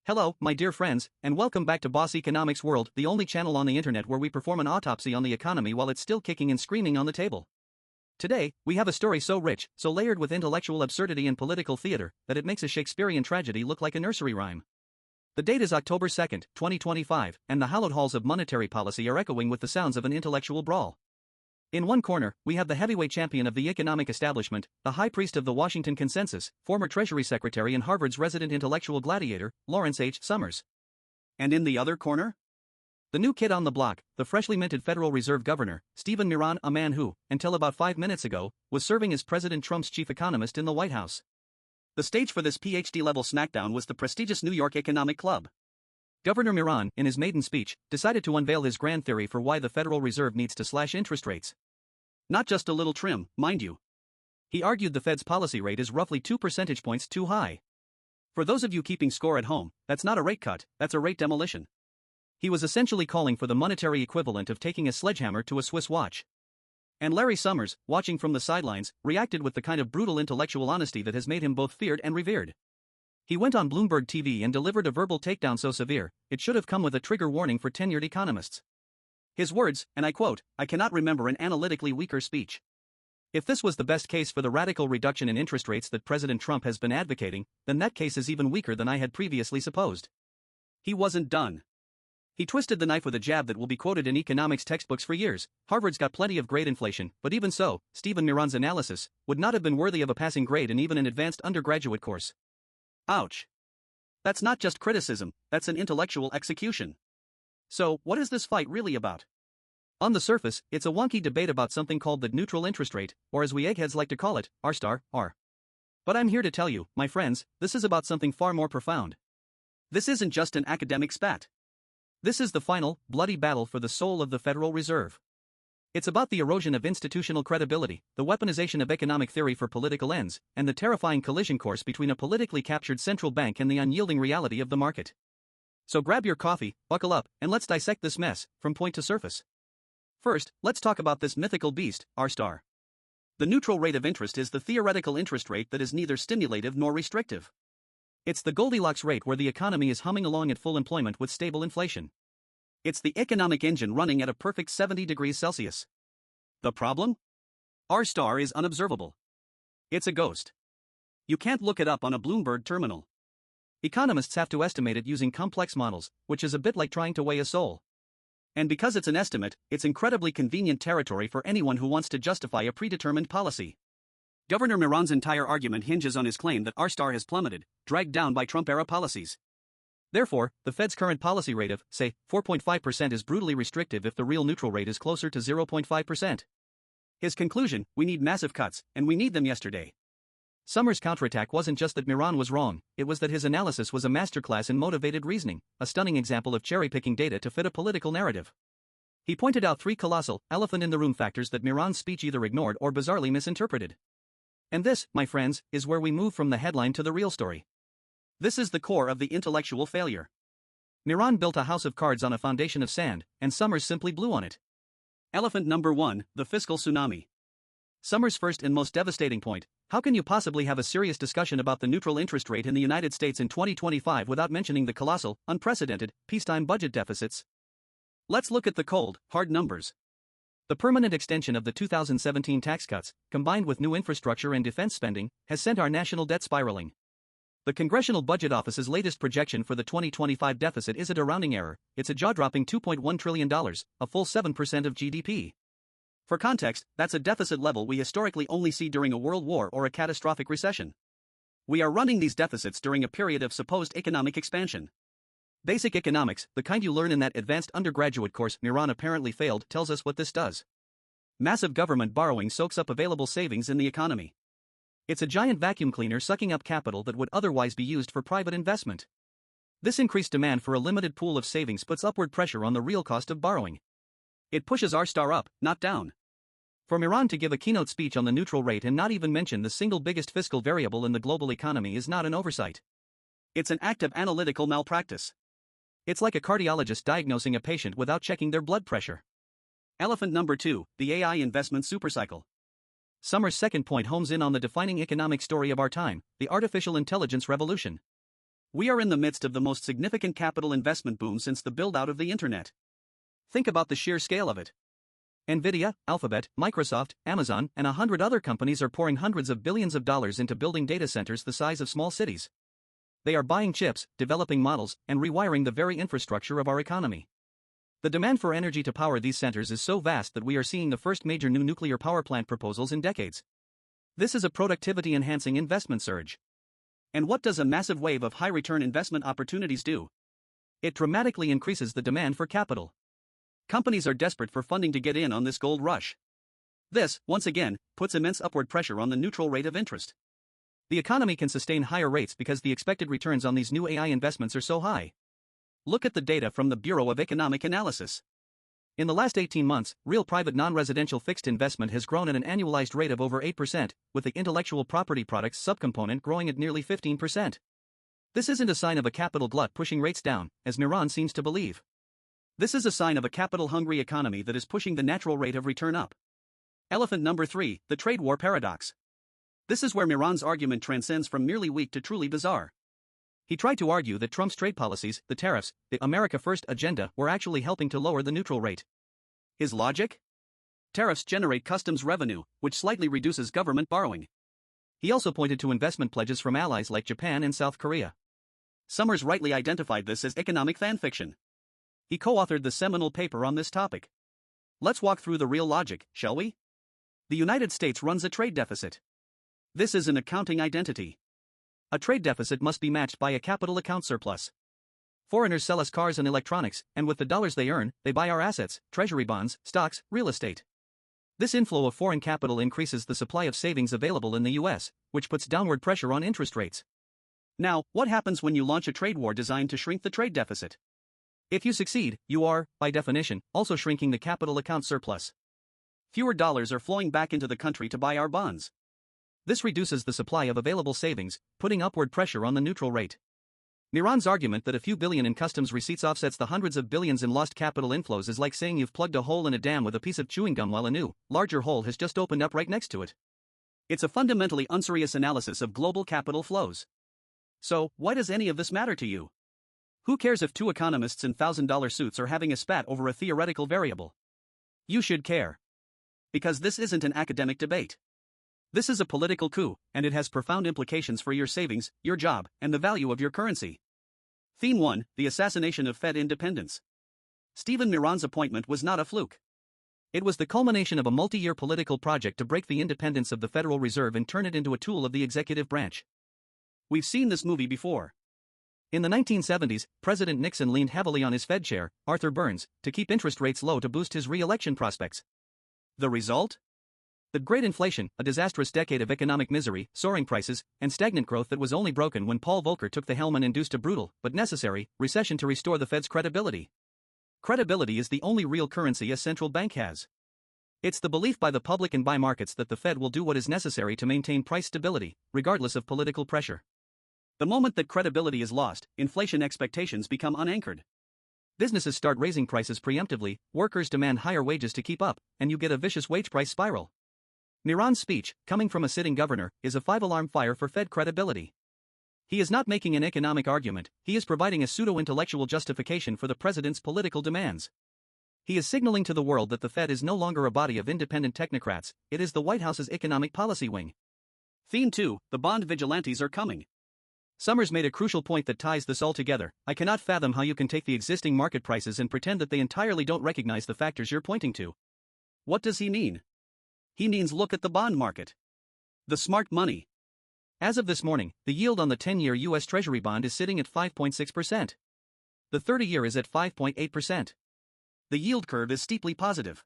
Hello, my dear friends, and welcome back to Boss Economics World, the only channel on the internet where we perform an autopsy on the economy while it's still kicking and screaming on the table. Today, we have a story so rich, so layered with intellectual absurdity and political theater, that it makes a Shakespearean tragedy look like a nursery rhyme. The date is October 2nd, 2025, and the hallowed halls of monetary policy are echoing with the sounds of an intellectual brawl. In one corner, we have the heavyweight champion of the economic establishment, the high priest of the Washington Consensus, former Treasury Secretary and Harvard's resident intellectual gladiator, Lawrence H. Summers. And in the other corner? The new kid on the block, the freshly minted Federal Reserve Governor, Stephen Miran, a man who, until about 5 minutes ago, was serving as President Trump's chief economist in the White House. The stage for this PhD-level smackdown was the prestigious New York Economic Club. Governor Miran, in his maiden speech, decided to unveil his grand theory for why the Federal Reserve needs to slash interest rates. Not just a little trim, mind you. He argued the Fed's policy rate is roughly 2 percentage points too high. For those of you keeping score at home, that's not a rate cut, that's a rate demolition. He was essentially calling for the monetary equivalent of taking a sledgehammer to a Swiss watch. And Larry Summers, watching from the sidelines, reacted with the kind of brutal intellectual honesty that has made him both feared and revered. He went on Bloomberg TV and delivered a verbal takedown so severe, it should have come with a trigger warning for tenured economists. His words, and I quote, "I cannot remember an analytically weaker speech." If this was the best case for the radical reduction in interest rates that President Trump has been advocating, then that case is even weaker than I had previously supposed. He wasn't done. He twisted the knife with a jab that will be quoted in economics textbooks for years. Harvard's got plenty of grade inflation, but even so, Stephen Miran's analysis would not have been worthy of a passing grade in even an advanced undergraduate course. Ouch. That's not just criticism, that's an intellectual execution. So, what is this fight really about? On the surface, it's a wonky debate about something called the neutral interest rate, or as we eggheads like to call it, R*. But I'm here to tell you, my friends, this is about something far more profound. This isn't just an academic spat. This is the final, bloody battle for the soul of the Federal Reserve. It's about the erosion of institutional credibility, the weaponization of economic theory for political ends, and the terrifying collision course between a politically captured central bank and the unyielding reality of the market. So grab your coffee, buckle up, and let's dissect this mess, from point to surface. First, let's talk about this mythical beast, R*. The neutral rate of interest is the theoretical interest rate that is neither stimulative nor restrictive. It's the Goldilocks rate where the economy is humming along at full employment with stable inflation. It's the economic engine running at a perfect 70 degrees Celsius. The problem? R* is unobservable. It's a ghost. You can't look it up on a Bloomberg terminal. Economists have to estimate it using complex models, which is a bit like trying to weigh a soul. And because it's an estimate, it's incredibly convenient territory for anyone who wants to justify a predetermined policy. Governor Miran's entire argument hinges on his claim that R* has plummeted, dragged down by Trump-era policies. Therefore, the Fed's current policy rate of, say, 4.5% is brutally restrictive if the real neutral rate is closer to 0.5%. His conclusion, we need massive cuts, and we need them yesterday. Summers' counterattack wasn't just that Miran was wrong, it was that his analysis was a masterclass in motivated reasoning, a stunning example of cherry-picking data to fit a political narrative. He pointed out three colossal, elephant-in-the-room factors that Miran's speech either ignored or bizarrely misinterpreted. And this, my friends, is where we move from the headline to the real story. This is the core of the intellectual failure. Miran built a house of cards on a foundation of sand, and Summers simply blew on it. Elephant number 1, the fiscal tsunami. Summers' first and most devastating point: how can you possibly have a serious discussion about the neutral interest rate in the United States in 2025 without mentioning the colossal, unprecedented, peacetime budget deficits? Let's look at the cold, hard numbers. The permanent extension of the 2017 tax cuts, combined with new infrastructure and defense spending, has sent our national debt spiraling. The Congressional Budget Office's latest projection for the 2025 deficit isn't a rounding error, it's a jaw-dropping $2.1 trillion, a full 7% of GDP. For context, that's a deficit level we historically only see during a world war or a catastrophic recession. We are running these deficits during a period of supposed economic expansion. Basic economics, the kind you learn in that advanced undergraduate course Miran apparently failed, tells us what this does. Massive government borrowing soaks up available savings in the economy. It's a giant vacuum cleaner sucking up capital that would otherwise be used for private investment. This increased demand for a limited pool of savings puts upward pressure on the real cost of borrowing. It pushes R* up, not down. For Miran to give a keynote speech on the neutral rate and not even mention the single biggest fiscal variable in the global economy is not an oversight. It's an act of analytical malpractice. It's like a cardiologist diagnosing a patient without checking their blood pressure. Elephant number 2, the AI investment supercycle. Summers' second point homes in on the defining economic story of our time, the artificial intelligence revolution. We are in the midst of the most significant capital investment boom since the build-out of the internet. Think about the sheer scale of it. Nvidia, Alphabet, Microsoft, Amazon, and 100 other companies are pouring hundreds of billions of dollars into building data centers the size of small cities. They are buying chips, developing models, and rewiring the very infrastructure of our economy. The demand for energy to power these centers is so vast that we are seeing the first major new nuclear power plant proposals in decades. This is a productivity-enhancing investment surge. And what does a massive wave of high-return investment opportunities do? It dramatically increases the demand for capital. Companies are desperate for funding to get in on this gold rush. This, once again, puts immense upward pressure on the neutral rate of interest. The economy can sustain higher rates because the expected returns on these new AI investments are so high. Look at the data from the Bureau of Economic Analysis. In the last 18 months, real private non-residential fixed investment has grown at an annualized rate of over 8%, with the intellectual property products subcomponent growing at nearly 15%. This isn't a sign of a capital glut pushing rates down, as Miran seems to believe. This is a sign of a capital-hungry economy that is pushing the natural rate of return up. Elephant number 3, the trade war paradox. This is where Miran's argument transcends from merely weak to truly bizarre. He tried to argue that Trump's trade policies, the tariffs, the America First agenda were actually helping to lower the neutral rate. His logic? Tariffs generate customs revenue, which slightly reduces government borrowing. He also pointed to investment pledges from allies like Japan and South Korea. Summers rightly identified this as economic fanfiction. He co-authored the seminal paper on this topic. Let's walk through the real logic, shall we? The United States runs a trade deficit. This is an accounting identity. A trade deficit must be matched by a capital account surplus. Foreigners sell us cars and electronics, and with the dollars they earn, they buy our assets, treasury bonds, stocks, real estate. This inflow of foreign capital increases the supply of savings available in the US, which puts downward pressure on interest rates. Now, what happens when you launch a trade war designed to shrink the trade deficit? If you succeed, you are, by definition, also shrinking the capital account surplus. Fewer dollars are flowing back into the country to buy our bonds. This reduces the supply of available savings, putting upward pressure on the neutral rate. Miran's argument that a few billion in customs receipts offsets the hundreds of billions in lost capital inflows is like saying you've plugged a hole in a dam with a piece of chewing gum while a new, larger hole has just opened up right next to it. It's a fundamentally unserious analysis of global capital flows. So, why does any of this matter to you? Who cares if two economists in $1,000 suits are having a spat over a theoretical variable? You should care. Because this isn't an academic debate. This is a political coup, and it has profound implications for your savings, your job, and the value of your currency. Theme 1, the assassination of Fed independence. Stephen Miran's appointment was not a fluke. It was the culmination of a multi-year political project to break the independence of the Federal Reserve and turn it into a tool of the executive branch. We've seen this movie before. In the 1970s, President Nixon leaned heavily on his Fed chair, Arthur Burns, to keep interest rates low to boost his re-election prospects. The result? The Great Inflation, a disastrous decade of economic misery, soaring prices, and stagnant growth that was only broken when Paul Volcker took the helm and induced a brutal, but necessary, recession to restore the Fed's credibility. Credibility is the only real currency a central bank has. It's the belief by the public and by markets that the Fed will do what is necessary to maintain price stability, regardless of political pressure. The moment that credibility is lost, inflation expectations become unanchored. Businesses start raising prices preemptively, workers demand higher wages to keep up, and you get a vicious wage price spiral. Miran's speech, coming from a sitting governor, is a five-alarm fire for Fed credibility. He is not making an economic argument, he is providing a pseudo-intellectual justification for the president's political demands. He is signaling to the world that the Fed is no longer a body of independent technocrats, it is the White House's economic policy wing. Theme 2, the bond vigilantes are coming. Summers made a crucial point that ties this all together. I cannot fathom how you can take the existing market prices and pretend that they entirely don't recognize the factors you're pointing to. What does he mean? He means look at the bond market. The smart money. As of this morning, the yield on the 10-year U.S. Treasury bond is sitting at 5.6%. The 30-year is at 5.8%. The yield curve is steeply positive.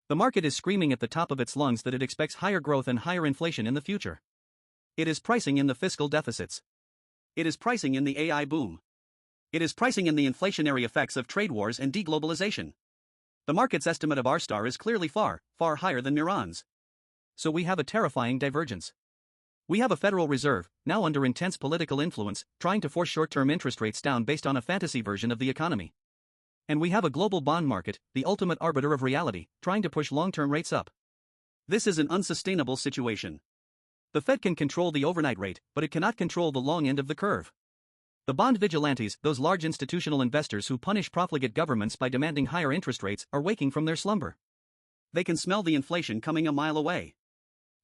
The market is screaming at the top of its lungs that it expects higher growth and higher inflation in the future. It is pricing in the fiscal deficits. It is pricing in the AI boom. It is pricing in the inflationary effects of trade wars and deglobalization. The market's estimate of R-star is clearly far, far higher than Miran's. So we have a terrifying divergence. We have a Federal Reserve, now under intense political influence, trying to force short-term interest rates down based on a fantasy version of the economy. And we have a global bond market, the ultimate arbiter of reality, trying to push long-term rates up. This is an unsustainable situation. The Fed can control the overnight rate, but it cannot control the long end of the curve. The bond vigilantes, those large institutional investors who punish profligate governments by demanding higher interest rates, are waking from their slumber. They can smell the inflation coming a mile away.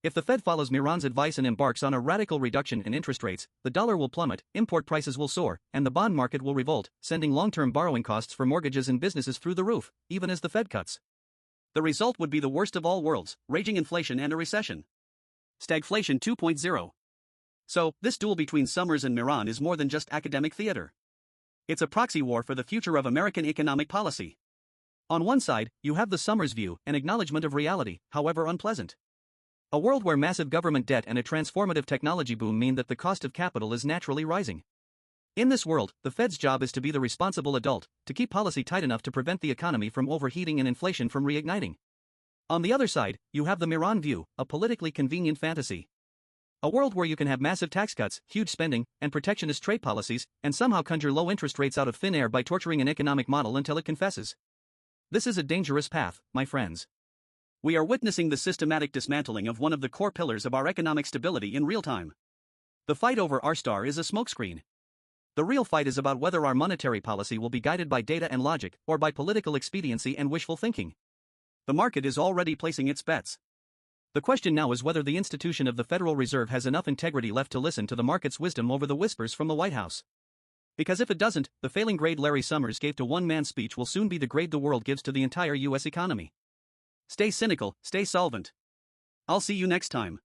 If the Fed follows Miran's advice and embarks on a radical reduction in interest rates, the dollar will plummet, import prices will soar, and the bond market will revolt, sending long-term borrowing costs for mortgages and businesses through the roof, even as the Fed cuts. The result would be the worst of all worlds, raging inflation and a recession. Stagflation 2.0. So, this duel between Summers and Miran is more than just academic theater. It's a proxy war for the future of American economic policy. On one side, you have the Summers view, an acknowledgement of reality, however unpleasant. A world where massive government debt and a transformative technology boom mean that the cost of capital is naturally rising. In this world, the Fed's job is to be the responsible adult, to keep policy tight enough to prevent the economy from overheating and inflation from reigniting. On the other side, you have the Miran view, a politically convenient fantasy. A world where you can have massive tax cuts, huge spending, and protectionist trade policies, and somehow conjure low interest rates out of thin air by torturing an economic model until it confesses. This is a dangerous path, my friends. We are witnessing the systematic dismantling of one of the core pillars of our economic stability in real time. The fight over R-star is a smokescreen. The real fight is about whether our monetary policy will be guided by data and logic, or by political expediency and wishful thinking. The market is already placing its bets. The question now is whether the institution of the Federal Reserve has enough integrity left to listen to the market's wisdom over the whispers from the White House. Because if it doesn't, the failing grade Larry Summers gave to one-man speech will soon be the grade the world gives to the entire U.S. economy. Stay cynical, stay solvent. I'll see you next time.